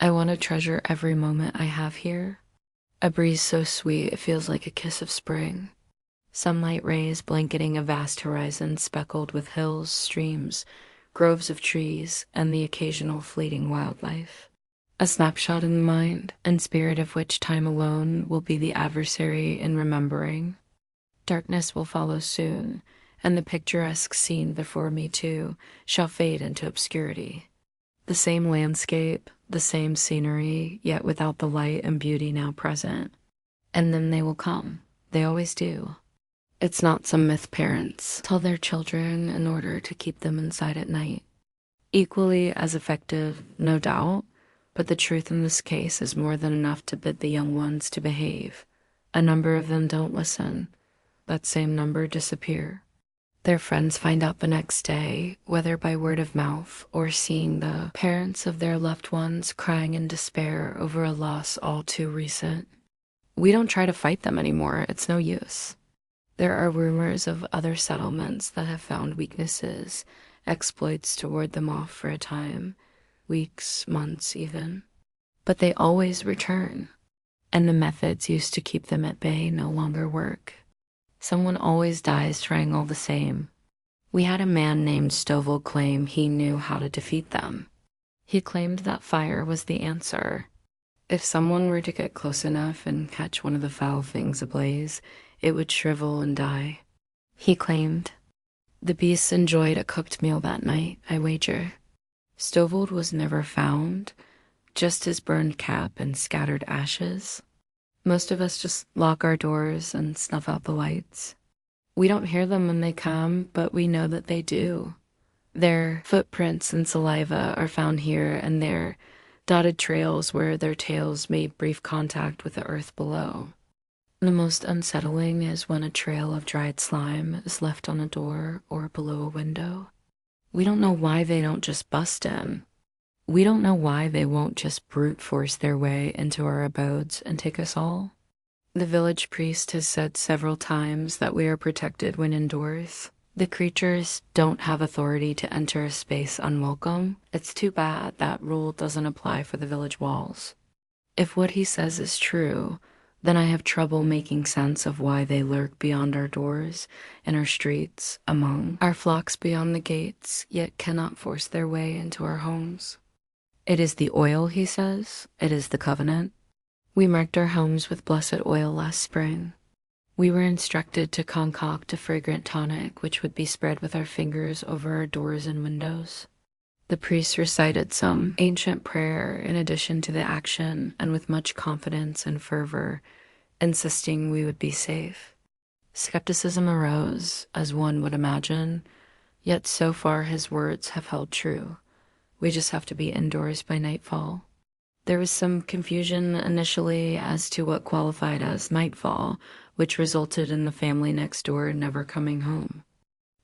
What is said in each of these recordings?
I want to treasure every moment I have here. A breeze so sweet it feels like a kiss of spring. Sunlight rays blanketing a vast horizon speckled with hills, streams, groves of trees, and the occasional fleeting wildlife. A snapshot in the mind and spirit of which time alone will be the adversary in remembering. Darkness will follow soon, and the picturesque scene before me too shall fade into obscurity. The same landscape, the same scenery, yet without the light and beauty now present. And then they will come. They always do. It's not some myth parents tell their children in order to keep them inside at night. Equally as effective, no doubt, but the truth in this case is more than enough to bid the young ones to behave. A number of them don't listen. That same number disappear. Their friends find out the next day, whether by word of mouth or seeing the parents of their loved ones crying in despair over a loss all too recent. We don't try to fight them anymore. It's no use. There are rumors of other settlements that have found weaknesses, exploits to ward them off for a time, weeks, months even. But they always return, and the methods used to keep them at bay no longer work. Someone always dies trying all the same. We had a man named Stovall claim he knew how to defeat them. He claimed that fire was the answer. If someone were to get close enough and catch one of the foul things ablaze, it would shrivel and die. He claimed. The beasts enjoyed a cooked meal that night, I wager. Stovall was never found, just his burned cap and scattered ashes. Most of us just lock our doors and snuff out the lights. We don't hear them when they come, but we know that they do. Their footprints and saliva are found here and there, dotted trails where their tails made brief contact with the earth below. The most unsettling is when a trail of dried slime is left on a door or below a window. We don't know why they don't just bust in. We don't know why they won't just brute force their way into our abodes and take us all. The village priest has said several times that we are protected when indoors. The creatures don't have authority to enter a space unwelcome. It's too bad that rule doesn't apply for the village walls. If what he says is true, then I have trouble making sense of why they lurk beyond our doors, in our streets, among our flocks beyond the gates, yet cannot force their way into our homes. It is the oil, he says. It is the covenant. We marked our homes with blessed oil last spring. We were instructed to concoct a fragrant tonic which would be spread with our fingers over our doors and windows. The priest recited some ancient prayer in addition to the action, and with much confidence and fervor, insisting we would be safe. Skepticism arose, as one would imagine, yet so far his words have held true. We just have to be indoors by nightfall. There was some confusion initially as to what qualified as nightfall, which resulted in the family next door never coming home.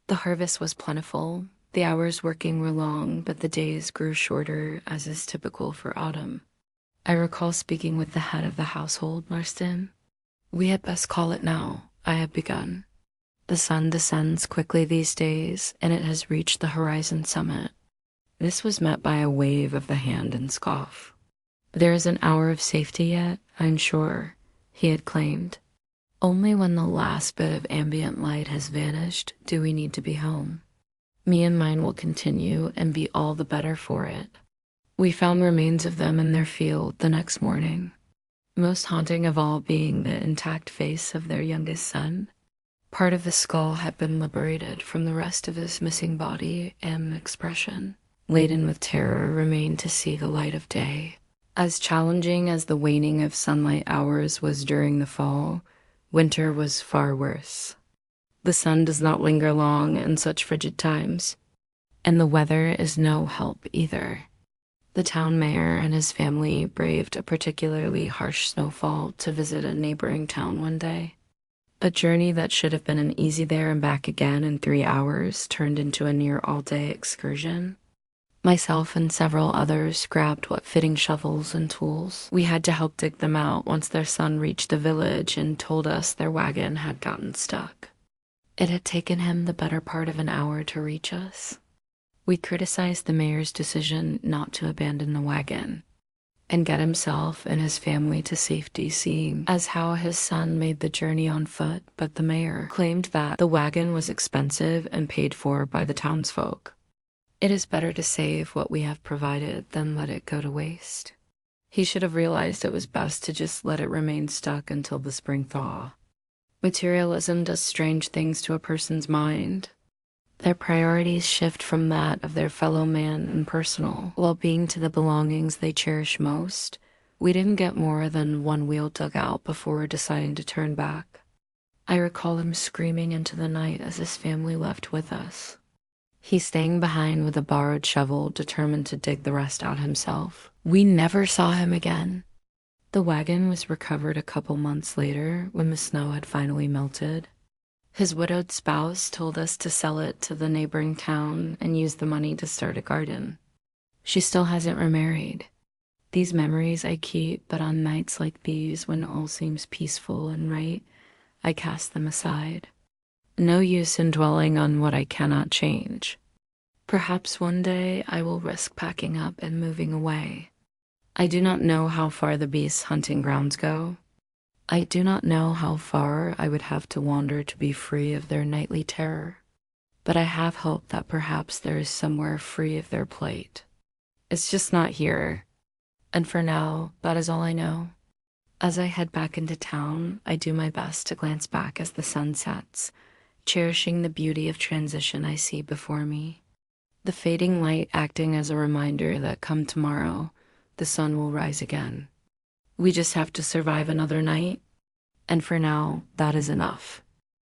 The harvest was plentiful. The hours working were long, but the days grew shorter, as is typical for autumn. I recall speaking with the head of the household, Marston. We had best call it now, I had begun. The sun descends quickly these days, and it has reached the horizon summit. This was met by a wave of the hand and scoff. There is an hour of safety yet, I'm sure, he had claimed. Only when the last bit of ambient light has vanished do we need to be home. Me and mine will continue and be all the better for it. We found remains of them in their field the next morning, most haunting of all being the intact face of their youngest son. Part of the skull had been liberated from the rest of his missing body, and expression, laden with terror, remained to see the light of day. As challenging as the waning of sunlight hours was during the fall, winter was far worse. The sun does not linger long in such frigid times, and the weather is no help either. The town mayor and his family braved a particularly harsh snowfall to visit a neighboring town one day. A journey that should have been an easy there and back again in 3 hours turned into a near all-day excursion. Myself and several others grabbed what fitting shovels and tools. We had to help dig them out once their son reached the village and told us their wagon had gotten stuck. It had taken him the better part of an hour to reach us. We criticized the mayor's decision not to abandon the wagon. and get himself and his family to safety, seeing as how his son made the journey on foot, but the mayor claimed that the wagon was expensive and paid for by the townsfolk. It is better to save what we have provided than let it go to waste. He should have realized it was best to just let it remain stuck until the spring thaw. Materialism does strange things to a person's mind. Their priorities shift from that of their fellow man and personal well-being to the belongings they cherish most. We didn't get more than one wheel dug out before deciding to turn back. I recall him screaming into the night as his family left with us. He staying behind with a borrowed shovel, determined to dig the rest out himself. We never saw him again. The wagon was recovered a couple months later when the snow had finally melted. His widowed spouse told us to sell it to the neighboring town and use the money to start a garden. She still hasn't remarried. These memories I keep, but on nights like these, when all seems peaceful and right, I cast them aside. No use in dwelling on what I cannot change. Perhaps one day I will risk packing up and moving away. I do not know how far the beast's hunting grounds go. I do not know how far I would have to wander to be free of their nightly terror, but I have hope that perhaps there is somewhere free of their plight. It's just not here, and for now, that is all I know. As I head back into town, I do my best to glance back as the sun sets, cherishing the beauty of transition I see before me. The fading light acting as a reminder that come tomorrow, the sun will rise again. We just have to survive another night, and for now, that is enough.